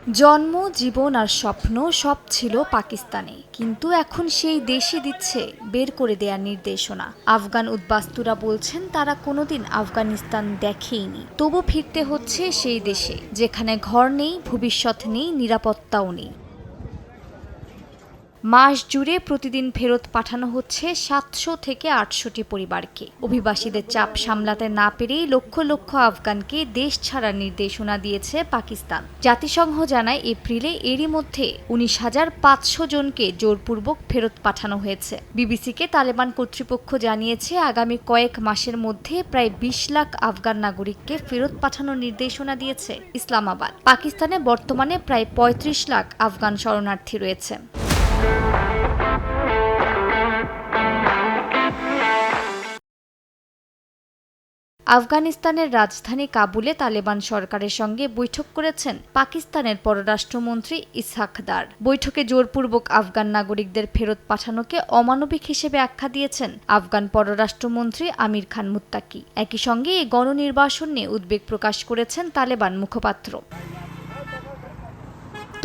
জন্ম, জীবন আর স্বপ্ন সব ছিল পাকিস্তানে, কিন্তু এখন সেই দেশই দিচ্ছে বের করে দেওয়ার নির্দেশনা। আফগান উদ্বাস্তুরা বলছেন তারা কোনোদিন আফগানিস্তান দেখেইনি, তবু ফিরতে হচ্ছে সেই দেশে যেখানে ঘর নেই, ভবিষ্যৎ নেই, নিরাপত্তাও নেই। মাস জুড়ে প্রতিদিন ফেরত পাঠানো হচ্ছে ৭০০ থেকে ৮০০টি পরিবারকে। অভিবাসীদের চাপ সামলাতে না পেরেই লক্ষ লক্ষ আফগানকে দেশ ছাড়ার নির্দেশনা দিয়েছে পাকিস্তান। জাতিসংঘ জানায় এপ্রিলে এরই মধ্যে ১৯,৫০০ জনকে জোরপূর্বক ফেরত পাঠানো হয়েছে। বিবিসিকে তালেবান কর্তৃপক্ষ জানিয়েছে আগামী কয়েক মাসের মধ্যে প্রায় ২০ লাখ আফগান নাগরিককে ফেরত পাঠানোর নির্দেশনা দিয়েছে ইসলামাবাদ। পাকিস্তানে বর্তমানে প্রায় ৩৫ লাখ আফগান শরণার্থী রয়েছে। আফগানিস্তানের রাজধানী কাবুলে তালেবান সরকারের সঙ্গে বৈঠক করেছেন পাকিস্তানের পররাষ্ট্রমন্ত্রী ইসহাক দার। বৈঠকে জোরপূর্বক আফগান নাগরিকদের ফেরত পাঠানোকে অমানবিক হিসেবে আখ্যা দিয়েছেন আফগান পররাষ্ট্রমন্ত্রী আমির খান মুত্তাকি। একই সঙ্গে এই গণনির্বাসন নিয়ে উদ্বেগ প্রকাশ করেছেন তালেবান মুখপাত্র।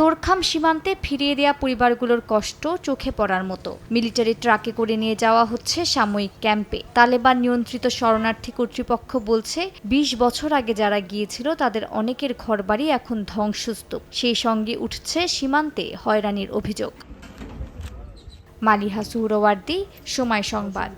তোরখাম সীমান্তে ফিরিয়ে দেয়া পরিবারগুলোর কষ্ট চোখে পড়ার মতো। মিলিটারি ট্রাকে করে নিয়ে যাওয়া হচ্ছে সাময়িক ক্যাম্পে। তালেবান নিয়ন্ত্রিত শরণার্থী কর্তৃপক্ষ বলছে ২০ বছর আগে যারা গিয়েছিল তাদের অনেকের ঘরবাড়ি এখন ধ্বংসস্তূপ। সেই সঙ্গে উঠছে সীমান্তে হয়রানির অভিযোগ। মালিহা সুহরাওয়ার্দী, সময় সংবাদ।